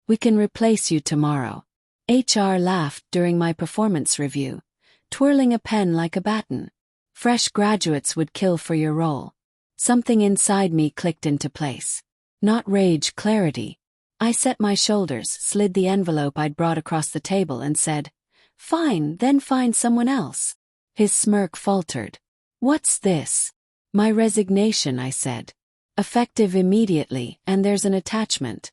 We can replace you tomorrow. HR laughed during my performance review, twirling a pen like a baton. Fresh graduates would kill for your role. Something inside me clicked into place. Not rage, clarity. I set my shoulders, slid the envelope I'd brought across the table and said, "Fine, then find someone else." His smirk faltered. "What's this?" "My resignation," I said. "Effective immediately, and there's an attachment."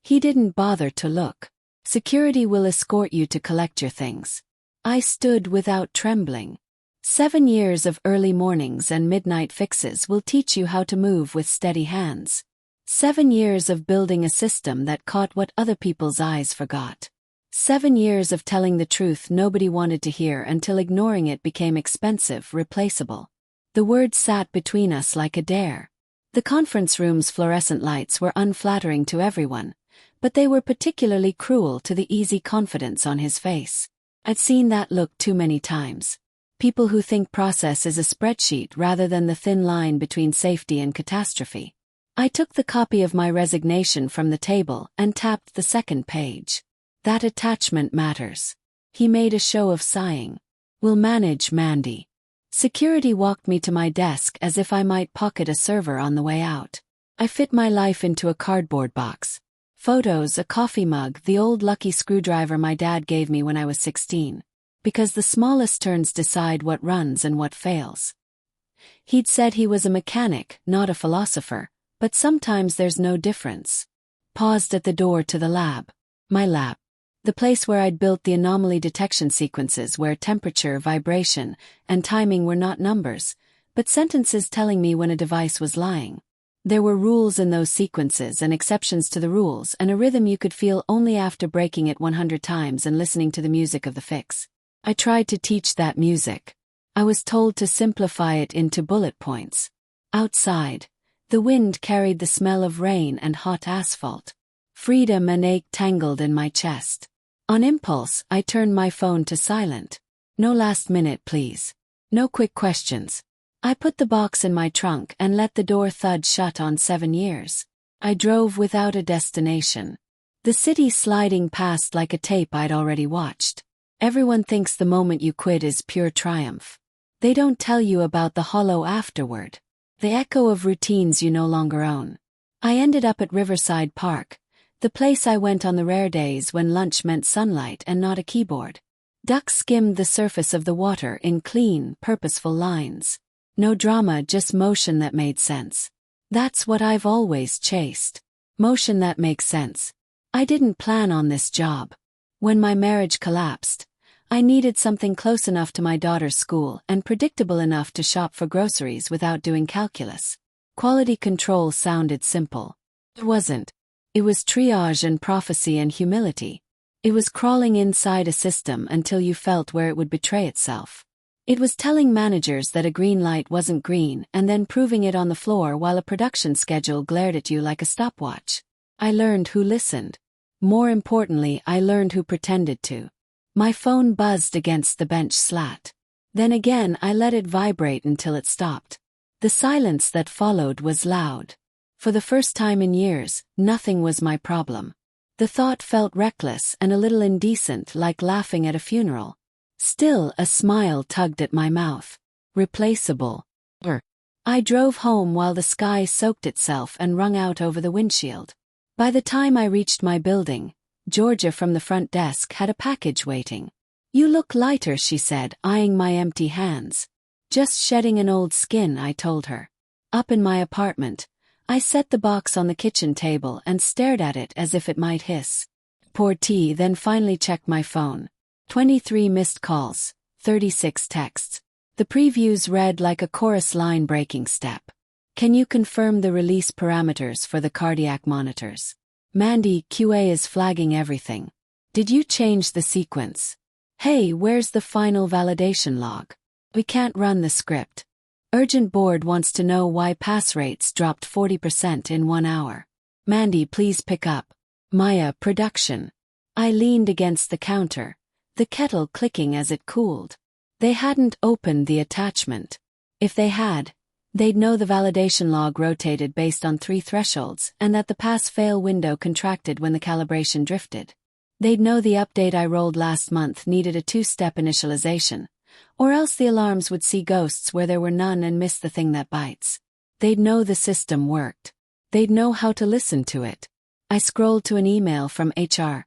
He didn't bother to look. "Security will escort you to collect your things." I stood without trembling. 7 years of early mornings and midnight fixes will teach you how to move with steady hands. 7 years of building a system that caught what other people's eyes forgot. 7 years of telling the truth nobody wanted to hear until ignoring it became expensive, replaceable. The words sat between us like a dare. The conference room's fluorescent lights were unflattering to everyone, but they were particularly cruel to the easy confidence on his face. I'd seen that look too many times. People who think process is a spreadsheet rather than the thin line between safety and catastrophe. I took the copy of my resignation from the table and tapped the second page. "That attachment matters." He made a show of sighing. "We'll manage, Mandy." Security walked me to my desk as if I might pocket a server on the way out. I fit my life into a cardboard box. Photos, a coffee mug, the old lucky screwdriver my dad gave me when I was 16. Because the smallest turns decide what runs and what fails. He'd said he was a mechanic, not a philosopher, but sometimes there's no difference. Paused at the door to the lab. My lab. The place where I'd built the anomaly detection sequences where temperature, vibration, and timing were not numbers, but sentences telling me when a device was lying. There were rules in those sequences and exceptions to the rules and a rhythm you could feel only after breaking it 100 times and listening to the music of the fix. I tried to teach that music. I was told to simplify it into bullet points. Outside, the wind carried the smell of rain and hot asphalt. Freedom and ache tangled in my chest. On impulse, I turned my phone to silent. No last minute, please. No quick questions. I put the box in my trunk and let the door thud shut on 7 years. I drove without a destination. The city sliding past like a tape I'd already watched. Everyone thinks the moment you quit is pure triumph. They don't tell you about the hollow afterward. The echo of routines you no longer own. I ended up at Riverside Park, the place I went on the rare days when lunch meant sunlight and not a keyboard. Ducks skimmed the surface of the water in clean, purposeful lines. No drama, just motion that made sense. That's what I've always chased. Motion that makes sense. I didn't plan on this job. When my marriage collapsed, I needed something close enough to my daughter's school and predictable enough to shop for groceries without doing calculus. Quality control sounded simple. It wasn't. It was triage and prophecy and humility. It was crawling inside a system until you felt where it would betray itself. It was telling managers that a green light wasn't green and then proving it on the floor while a production schedule glared at you like a stopwatch. I learned who listened. More importantly, I learned who pretended to. My phone buzzed against the bench slat. Then again I let it vibrate until it stopped. The silence that followed was loud. For the first time in years, nothing was my problem. The thought felt reckless and a little indecent, like laughing at a funeral. Still, a smile tugged at my mouth. Replaceable. I drove home while the sky soaked itself and wrung out over the windshield. By the time I reached my building, Georgia from the front desk had a package waiting. "You look lighter," she said, eyeing my empty hands. "Just shedding an old skin," I told her. Up in my apartment, I set the box on the kitchen table and stared at it as if it might hiss. Poured tea, then finally checked my phone. 23 missed calls, 36 texts. The previews read like a chorus line breaking step. "Can you confirm the release parameters for the cardiac monitors? Mandy, QA is flagging everything. Did you change the sequence? Hey, where's the final validation log? We can't run the script. Urgent board wants to know why pass rates dropped 40% in 1 hour. Mandy, please pick up. Maya, production." I leaned against the counter, the kettle clicking as it cooled. They hadn't opened the attachment. If they had, They'd know the validation log rotated based on 3 thresholds and that the pass-fail window contracted when the calibration drifted. They'd know the update I rolled last month needed a 2-step initialization, or else the alarms would see ghosts where there were none and miss the thing that bites. They'd know the system worked. They'd know how to listen to it. I scrolled to an email from HR.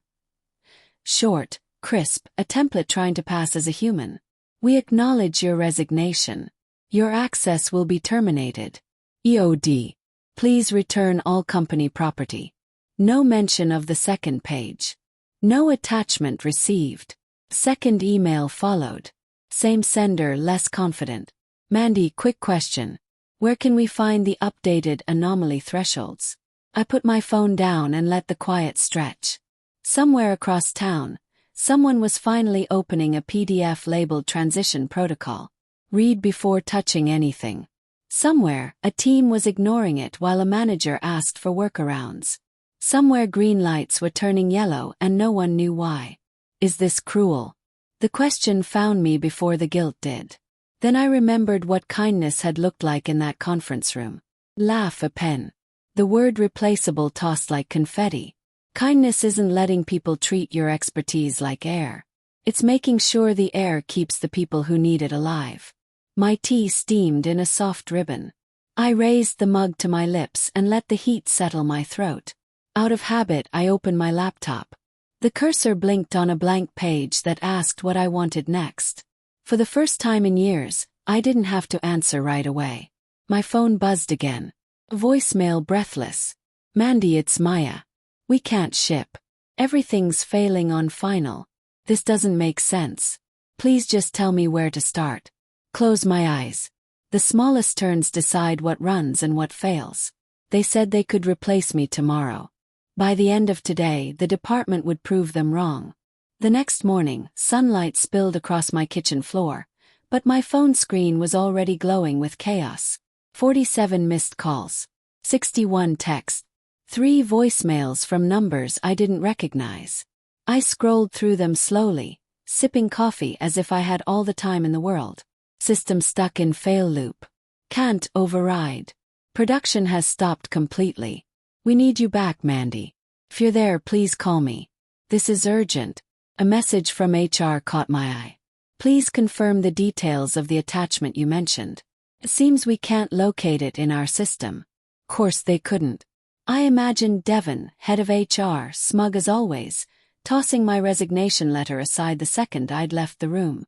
Short, crisp, a template trying to pass as a human. We acknowledge your resignation. Your access will be terminated. EOD. Please return all company property. No mention of the second page. No attachment received. Second email followed. Same sender, less confident. Mandy, quick question. Where can we find the updated anomaly thresholds? I put my phone down and let the quiet stretch. Somewhere across town, someone was finally opening a PDF labeled Transition Protocol. Read before touching anything. Somewhere, a team was ignoring it while a manager asked for workarounds. Somewhere green lights were turning yellow and no one knew why. Is this cruel? The question found me before the guilt did. Then I remembered what kindness had looked like in that conference room. Laugh a pen. The word replaceable tossed like confetti. Kindness isn't letting people treat your expertise like air. It's making sure the air keeps the people who need it alive. My tea steamed in a soft ribbon. I raised the mug to my lips and let the heat settle my throat. Out of habit, I opened my laptop. The cursor blinked on a blank page that asked what I wanted next. For the first time in years, I didn't have to answer right away. My phone buzzed again. Voicemail breathless. Mandy, it's Maya. We can't ship. Everything's failing on final. This doesn't make sense. Please just tell me where to start. Close my eyes. The smallest turns decide what runs and what fails. They said they could replace me tomorrow. By the end of today, the department would prove them wrong. The next morning, sunlight spilled across my kitchen floor, but my phone screen was already glowing with chaos. 47 missed calls. 61 texts. 3 voicemails from numbers I didn't recognize. I scrolled through them slowly, sipping coffee as if I had all the time in the world. System stuck in fail loop. Can't override. Production has stopped completely. We need you back, Mandy. If you're there, please call me. This is urgent. A message from HR caught my eye. Please confirm the details of the attachment you mentioned. It seems we can't locate it in our system. Of course they couldn't. I imagined Devon, head of HR, smug as always, tossing my resignation letter aside the second I'd left the room.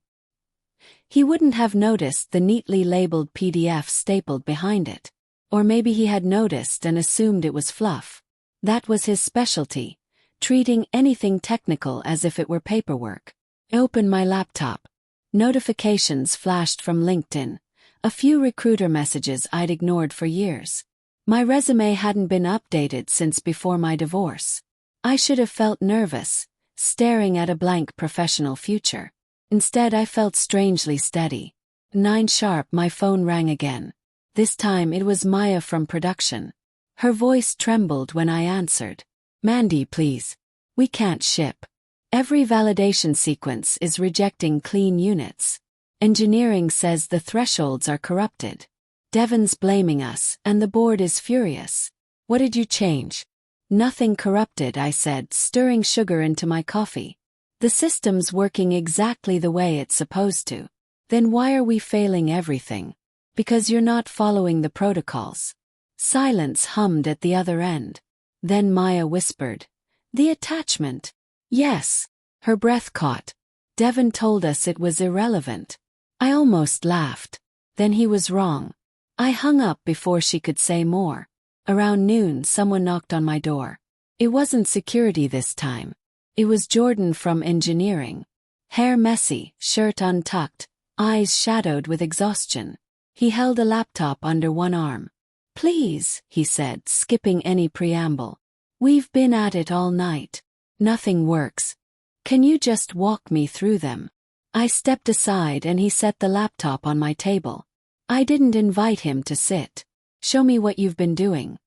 He wouldn't have noticed the neatly labeled PDF stapled behind it. Or maybe he had noticed and assumed it was fluff. That was his specialty, treating anything technical as if it were paperwork. I opened my laptop. Notifications flashed from LinkedIn, a few recruiter messages I'd ignored for years. My resume hadn't been updated since before my divorce. I should have felt nervous, staring at a blank professional future. Instead, I felt strangely steady. 9 sharp, my phone rang again. This time it was Maya from production. Her voice trembled when I answered. Mandy, please. We can't ship. Every validation sequence is rejecting clean units. Engineering says the thresholds are corrupted. Devon's blaming us, and the board is furious. What did you change? Nothing corrupted, I said, stirring sugar into my coffee. The system's working exactly the way it's supposed to. Then why are we failing everything? Because you're not following the protocols. Silence hummed at the other end. Then Maya whispered. The attachment. Yes. Her breath caught. Devon told us it was irrelevant. I almost laughed. Then he was wrong. I hung up before she could say more. Around noon, someone knocked on my door. It wasn't security this time. It was Jordan from engineering. Hair messy, shirt untucked, eyes shadowed with exhaustion. He held a laptop under one arm. Please, he said, skipping any preamble. We've been at it all night. Nothing works. Can you just walk me through them? I stepped aside and he set the laptop on my table. I didn't invite him to sit. Show me what you've been doing.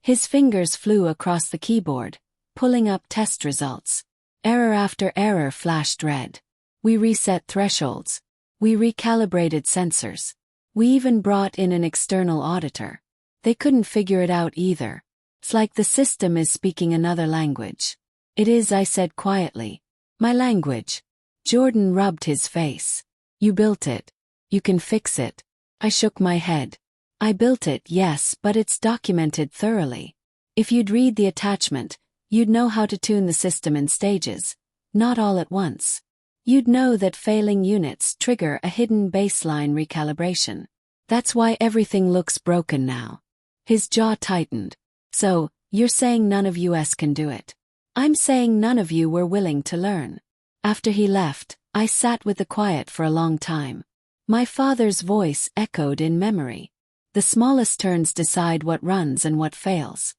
His fingers flew across the keyboard, pulling up test results. Error after error flashed red. We reset thresholds. We recalibrated sensors. We even brought in an external auditor. They couldn't figure it out either. It's like the system is speaking another language. It is, I said quietly. My language. Jordan rubbed his face. You built it. You can fix it. I shook my head. I built it, yes, but it's documented thoroughly. If you'd read the attachment, you'd know how to tune the system in stages, not all at once. You'd know that failing units trigger a hidden baseline recalibration. That's why everything looks broken now. His jaw tightened. So, you're saying none of us can do it. I'm saying none of you were willing to learn. After he left, I sat with the quiet for a long time. My father's voice echoed in memory. The smallest turns decide what runs and what fails.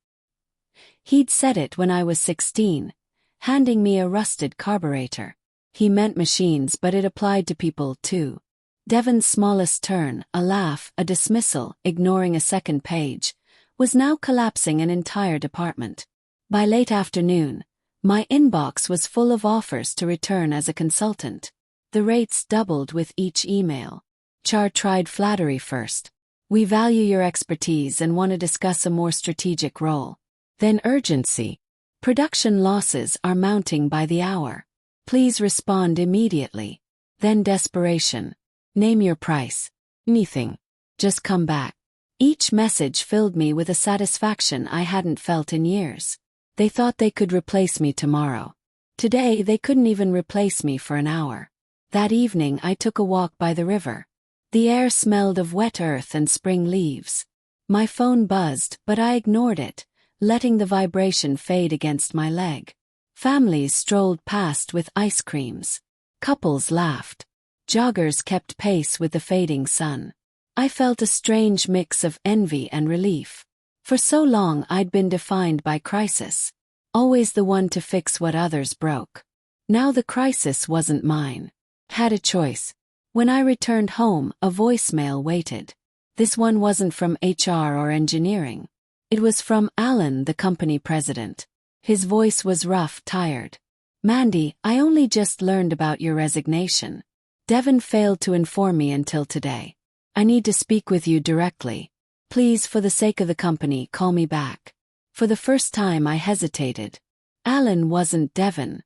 He'd said it when I was 16, handing me a rusted carburetor. He meant machines, but it applied to people too. Devon's smallest turn, a laugh, a dismissal, ignoring a second page, was now collapsing an entire department. By late afternoon, my inbox was full of offers to return as a consultant. The rates doubled with each email. Char tried flattery first. We value your expertise and want to discuss a more strategic role. Then urgency. Production losses are mounting by the hour. Please respond immediately. Then desperation. Name your price. Anything. Just come back. Each message filled me with a satisfaction I hadn't felt in years. They thought they could replace me tomorrow. Today they couldn't even replace me for an hour. That evening I took a walk by the river. The air smelled of wet earth and spring leaves. My phone buzzed, but I ignored it, letting the vibration fade against my leg. Families strolled past with ice creams. Couples laughed. Joggers kept pace with the fading sun. I felt a strange mix of envy and relief. For so long I'd been defined by crisis. Always the one to fix what others broke. Now the crisis wasn't mine. Had a choice. When I returned home, a voicemail waited. This one wasn't from HR or engineering. It was from Alan, the company president. His voice was rough, tired. Mandy, I only just learned about your resignation. Devon failed to inform me until today. I need to speak with you directly. Please, for the sake of the company, call me back. For the first time I hesitated. Alan wasn't Devon.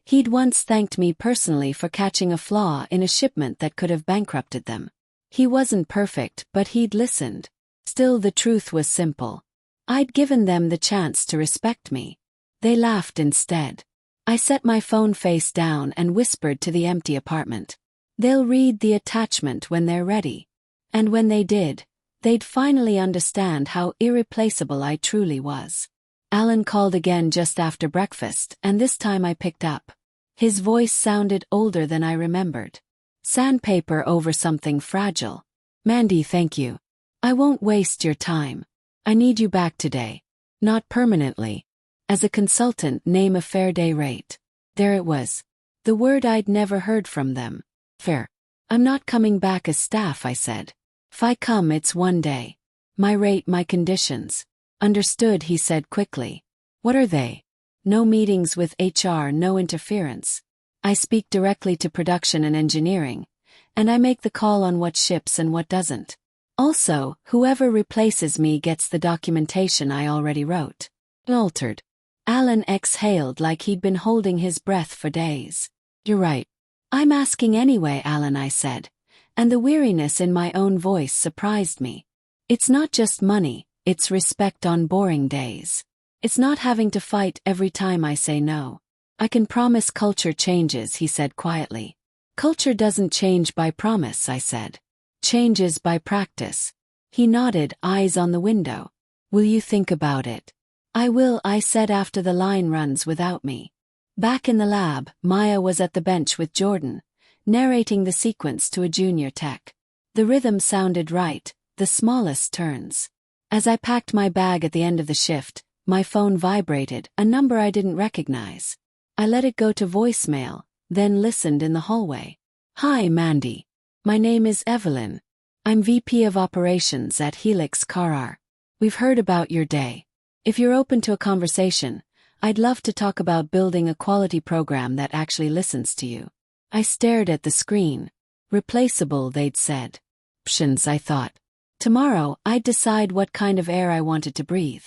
He'd once thanked me personally for catching a flaw in a shipment that could have bankrupted them. He wasn't perfect, but he'd listened. Still, the truth was simple. I'd given them the chance to respect me. They laughed instead. I set my phone face down and whispered to the empty apartment. They'll read the attachment when they're ready. And when they did, they'd finally understand how irreplaceable I truly was. Alan called again just after breakfast, and this time I picked up. His voice sounded older than I remembered. Sandpaper over something fragile. Mandy, thank you. I won't waste your time. I need you back today. Not permanently. As a consultant, name a fair day rate. There it was. The word I'd never heard from them. Fair. I'm not coming back as staff, I said. If I come, it's one day. My rate, my conditions. Understood, he said quickly. What are they? No meetings with HR, no interference. I speak directly to production and engineering, and I make the call on what ships and what doesn't. Also, whoever replaces me gets the documentation I already wrote. Altered. Alan exhaled like he'd been holding his breath for days. You're right. I'm asking anyway, Alan, I said, and the weariness in my own voice surprised me. It's not just money, it's respect on boring days. It's not having to fight every time I say no. I can promise culture changes, he said quietly. Culture doesn't change by promise, I said. Changes by practice. He nodded, eyes on the window. Will you think about it? I will, I said after the line runs without me. Back in the lab, Maya was at the bench with Jordan, narrating the sequence to a junior tech. The rhythm sounded right, the smallest turns. As I packed my bag at the end of the shift, my phone vibrated, a number I didn't recognize. I let it go to voicemail, then listened in the hallway. Hi, Mandy. My name is Evelyn. I'm VP of Operations at Helix Carar. We've heard about your day. If you're open to a conversation, I'd love to talk about building a quality program that actually listens to you. I stared at the screen. Replaceable, they'd said. Options, I thought. Tomorrow, I'd decide what kind of air I wanted to breathe.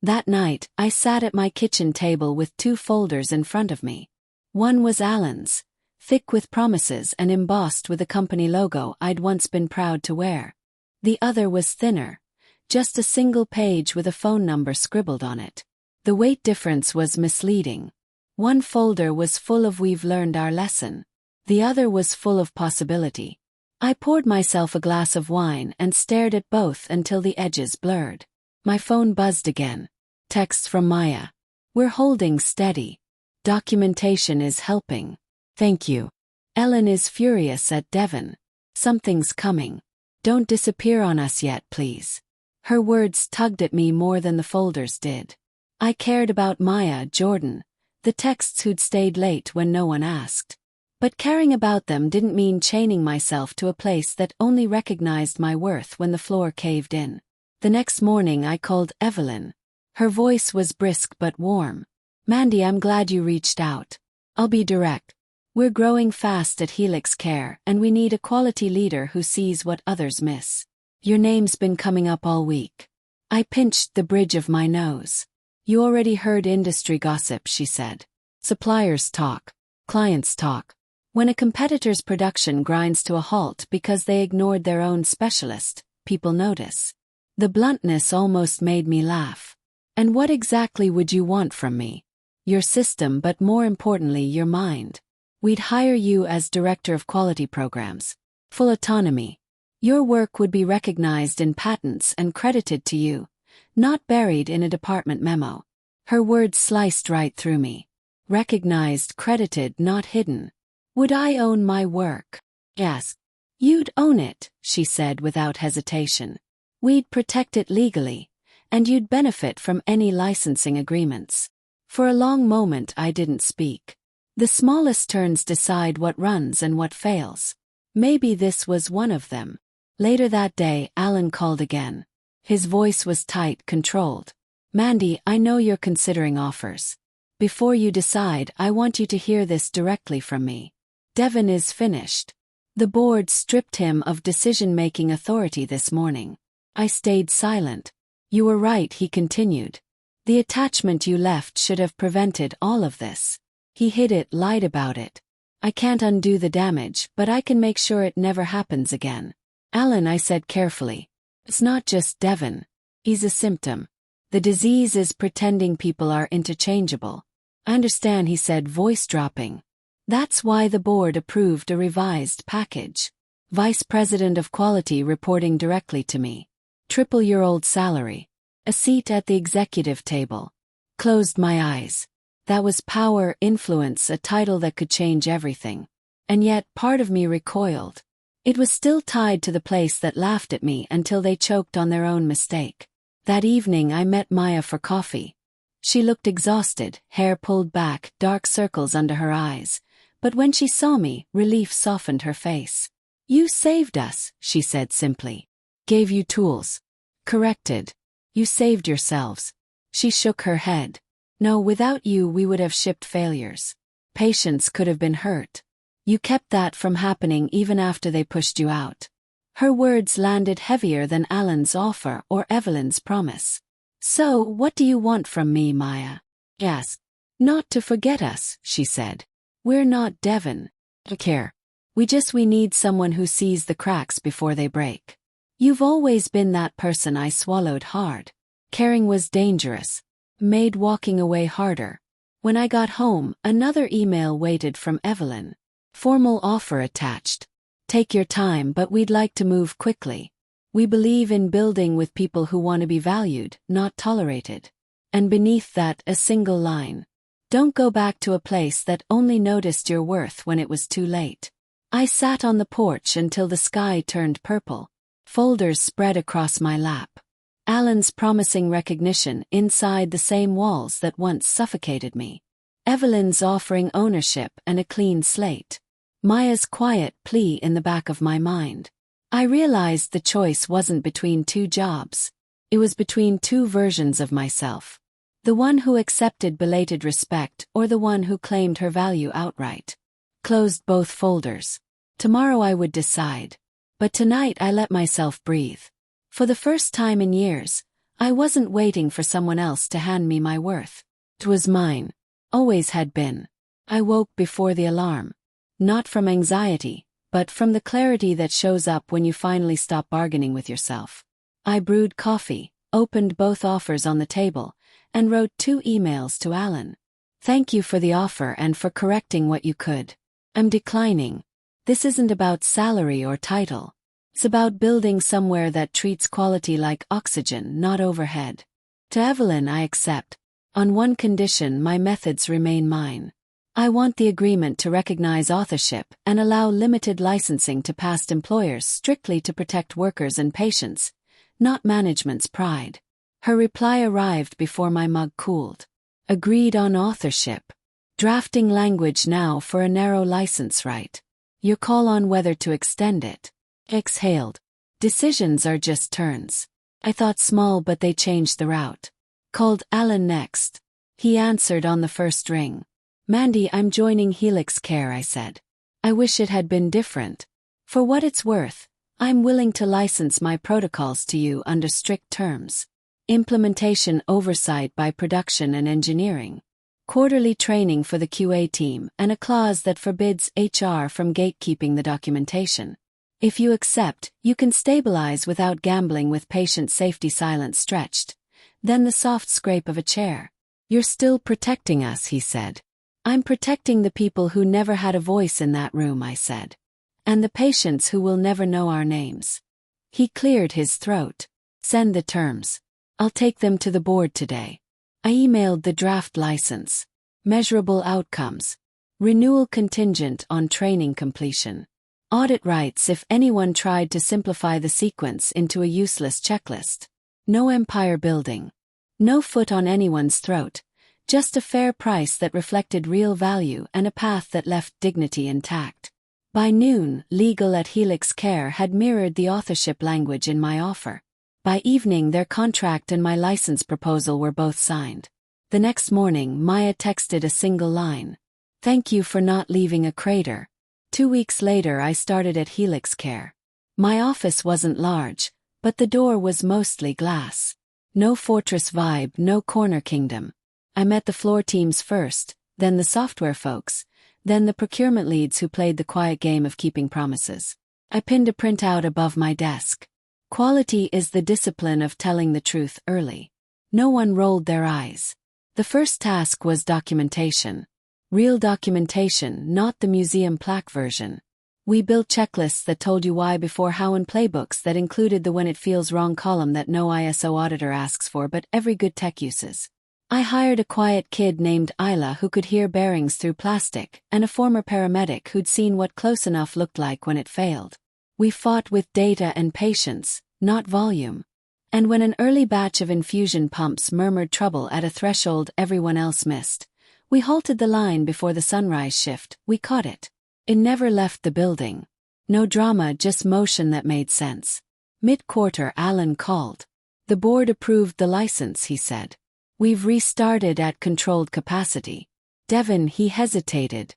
That night, I sat at my kitchen table with 2 folders in front of me. One was Alan's, thick with promises and embossed with a company logo I'd once been proud to wear. The other was thinner, just a single page with a phone number scribbled on it. The weight difference was misleading. One folder was full of "We've learned our lesson." The other was full of possibility. I poured myself a glass of wine and stared at both until the edges blurred. My phone buzzed again. Text from Maya. "We're holding steady. Documentation is helping. Thank you. Ellen is furious at Devon. Something's coming. Don't disappear on us yet, please." Her words tugged at me more than the folders did. I cared about Maya, Jordan, the texts who'd stayed late when no one asked. But caring about them didn't mean chaining myself to a place that only recognized my worth when the floor caved in. The next morning I called Evelyn. Her voice was brisk but warm. "Mandy, I'm glad you reached out. I'll be direct. We're growing fast at Helix Care, and we need a quality leader who sees what others miss. Your name's been coming up all week." I pinched the bridge of my nose. "You already heard industry gossip," she said. "Suppliers talk. Clients talk. When a competitor's production grinds to a halt because they ignored their own specialist, people notice." The bluntness almost made me laugh. "And what exactly would you want from me?" "Your system, but more importantly, your mind. We'd hire you as Director of Quality Programs. Full autonomy. Your work would be recognized in patents and credited to you, not buried in a department memo." Her words sliced right through me. Recognized, credited, not hidden. Would I own my work? Yes. "You'd own it," she said without hesitation. "We'd protect it legally, and you'd benefit from any licensing agreements." For a long moment I didn't speak. The smallest turns decide what runs and what fails. Maybe this was one of them. Later that day, Alan called again. His voice was tight, controlled. "Mandy, I know you're considering offers. Before you decide, I want you to hear this directly from me. Devon is finished. The board stripped him of decision-making authority this morning." I stayed silent. "You were right," he continued. "The attachment you left should have prevented all of this. He hid it, lied about it. I can't undo the damage, but I can make sure it never happens again." "Alan," I said carefully, "it's not just Devon. He's a symptom. The disease is pretending people are interchangeable." "I understand," he said, voice dropping. "That's why the board approved a revised package. Vice President of Quality reporting directly to me. Triple-year-old salary. A seat at the executive table." Closed my eyes. That was power, influence, a title that could change everything. And yet, part of me recoiled. It was still tied to the place that laughed at me until they choked on their own mistake. That evening I met Maya for coffee. She looked exhausted, hair pulled back, dark circles under her eyes. But when she saw me, relief softened her face. "You saved us," she said simply. "Gave you tools. Corrected. You saved yourselves." She shook her head. "No, without you we would have shipped failures. Patients could have been hurt. You kept that from happening even after they pushed you out." Her words landed heavier than Alan's offer or Evelyn's promise. "So, what do you want from me, Maya?" "Yes. Not to forget us," she said. "We're not Devon. Care. We need someone who sees the cracks before they break." "You've always been that person." I swallowed hard. Caring was dangerous. Made walking away harder. When I got home, another email waited from Evelyn. Formal offer attached. "Take your time, but we'd like to move quickly. We believe in building with people who want to be valued, not tolerated." And beneath that, a single line. "Don't go back to a place that only noticed your worth when it was too late." I sat on the porch until the sky turned purple. Folders spread across my lap. Alan's promising recognition inside the same walls that once suffocated me. Evelyn's offering ownership and a clean slate. Maya's quiet plea in the back of my mind. I realized the choice wasn't between 2 jobs. It was between 2 versions of myself. The one who accepted belated respect or the one who claimed her value outright. Closed both folders. Tomorrow I would decide. But tonight I let myself breathe. For the first time in years, I wasn't waiting for someone else to hand me my worth. It was mine. Always had been. I woke before the alarm. Not from anxiety, but from the clarity that shows up when you finally stop bargaining with yourself. I brewed coffee, opened both offers on the table, and wrote 2 emails to Alan. Thank you for the offer and for correcting what you could. I'm declining. This isn't about salary or title. It's about building somewhere that treats quality like oxygen, not overhead. To Evelyn, I accept. On one condition, my methods remain mine. I want the agreement to recognize authorship and allow limited licensing to past employers strictly to protect workers and patients, not management's pride. Her reply arrived before my mug cooled. Agreed on authorship. Drafting language now for a narrow license right. Your call on whether to extend it. Exhaled. Decisions are just turns. I thought small, but they changed the route. Called Alan next. He answered on the first ring. Mandy, I'm joining Helix Care, I said. I wish it had been different. For what it's worth, I'm willing to license my protocols to you under strict terms. Implementation oversight by production and engineering. Quarterly training for the QA team and a clause that forbids HR from gatekeeping the documentation. If you accept, you can stabilize without gambling with patient safety silence stretched. Then the soft scrape of a chair. You're still protecting us, he said. I'm protecting the people who never had a voice in that room, I said. And the patients who will never know our names. He cleared his throat. Send the terms. I'll take them to the board today. I emailed the draft license. Measurable outcomes. Renewal contingent on training completion. Audit rights if anyone tried to simplify the sequence into a useless checklist. No empire building. No foot on anyone's throat. Just a fair price that reflected real value and a path that left dignity intact. By noon, legal at Helix Care had mirrored the authorship language in my offer. By evening, their contract and my license proposal were both signed. The next morning, Maya texted a single line. Thank you for not leaving a crater. 2 weeks later, I started at Helix Care. My office wasn't large, but the door was mostly glass. No fortress vibe, no corner kingdom. I met the floor teams first, then the software folks, then the procurement leads who played the quiet game of keeping promises. I pinned a printout above my desk. Quality is the discipline of telling the truth early. No one rolled their eyes. The first task was documentation. Real documentation, not the museum plaque version. We built checklists that told you why before how and playbooks that included the when it feels wrong column that no ISO auditor asks for but every good tech uses. I hired a quiet kid named Isla who could hear bearings through plastic, and a former paramedic who'd seen what close enough looked like when it failed. We fought with data and patience, not volume. And when an early batch of infusion pumps murmured trouble at a threshold everyone else missed, we halted the line before the sunrise shift. We caught it. It never left the building. No drama, just motion that made sense. Mid-quarter, Alan called. The board approved the license, he said. We've restarted at controlled capacity. Devin, he hesitated.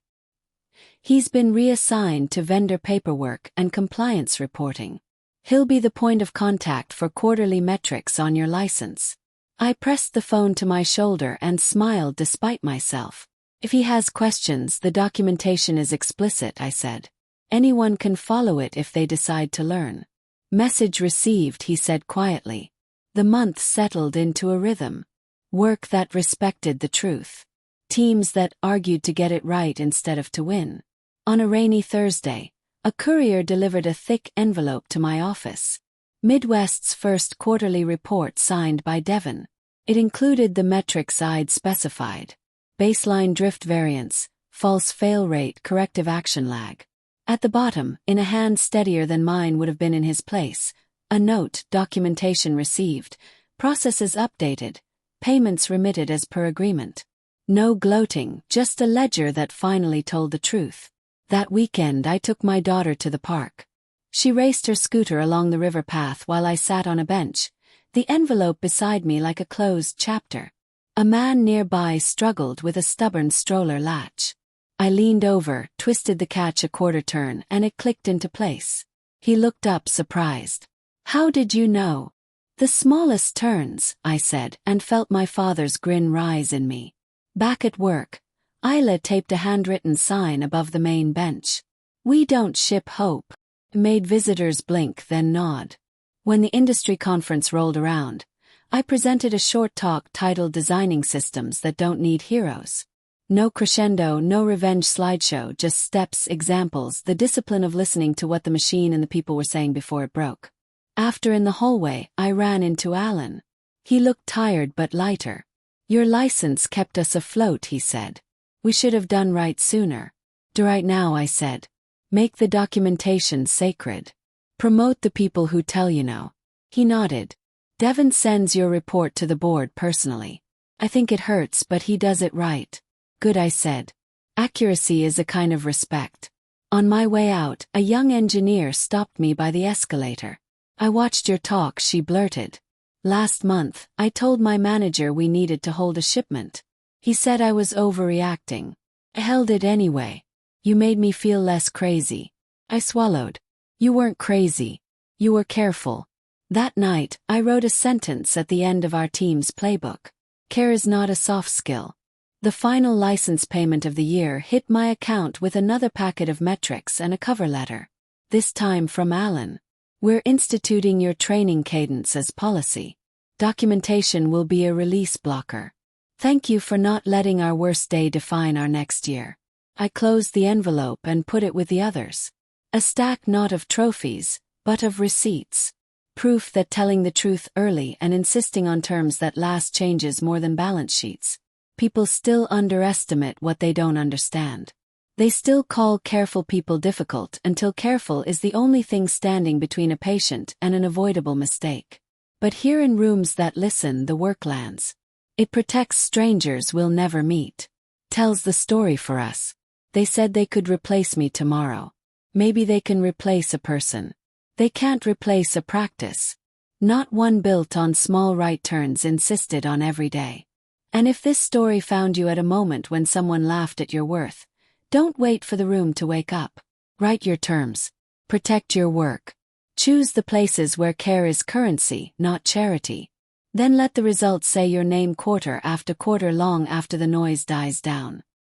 He's been reassigned to vendor paperwork and compliance reporting. He'll be the point of contact for quarterly metrics on your license. I pressed the phone to my shoulder and smiled despite myself. If he has questions, the documentation is explicit, I said. Anyone can follow it if they decide to learn. Message received, he said quietly. The month settled into a rhythm. Work that respected the truth. Teams that argued to get it right instead of to win. On a rainy Thursday, a courier delivered a thick envelope to my office. Midwest's first quarterly report signed by Devin. It included the metrics I'd specified. Baseline drift variance, false fail rate, corrective action lag. At the bottom, in a hand steadier than mine would have been in his place, a note, documentation received, processes updated, payments remitted as per agreement. No gloating, just a ledger that finally told the truth. That weekend I took my daughter to the park. She raced her scooter along the river path while I sat on a bench, the envelope beside me like a closed chapter. A man nearby struggled with a stubborn stroller latch. I leaned over, twisted the catch a quarter turn, and it clicked into place. He looked up surprised. How did you know? The smallest turns, I said, and felt my father's grin rise in me. Back at work, Isla taped a handwritten sign above the main bench. We don't ship hope. Made visitors blink then nod. When the industry conference rolled around, I presented a short talk titled Designing Systems That Don't Need Heroes. No crescendo, no revenge slideshow, just steps, examples, the discipline of listening to what the machine and the people were saying before it broke. After in the hallway, I ran into Alan. He looked tired but lighter. Your license kept us afloat, he said. We should have done right sooner. Do right now, I said. Make the documentation sacred. Promote the people who tell you no. He nodded. Devon sends your report to the board personally. I think it hurts, but he does it right. Good, I said. Accuracy is a kind of respect. On my way out, a young engineer stopped me by the escalator. I watched your talk, she blurted. Last month, I told my manager we needed to hold a shipment. He said I was overreacting. I held it anyway. You made me feel less crazy. I swallowed. You weren't crazy. You were careful. That night, I wrote a sentence at the end of our team's playbook. Care is not a soft skill. The final license payment of the year hit my account with another packet of metrics and a cover letter. This time from Alan. We're instituting your training cadence as policy. Documentation will be a release blocker. Thank you for not letting our worst day define our next year. I closed the envelope and put it with the others. A stack not of trophies, but of receipts. Proof that telling the truth early and insisting on terms that last changes more than balance sheets. People still underestimate what they don't understand. They still call careful people difficult until careful is the only thing standing between a patient and an avoidable mistake. But here in Rooms That Listen, the work lands. It protects strangers we'll never meet. Tells the story for us. They said they could replace me tomorrow. Maybe they can replace a person. They can't replace a practice. Not one built on small right turns insisted on every day. And if this story found you at a moment when someone laughed at your worth, don't wait for the room to wake up. Write your terms. Protect your work. Choose the places where care is currency, not charity. Then let the results say your name quarter after quarter long after the noise dies down.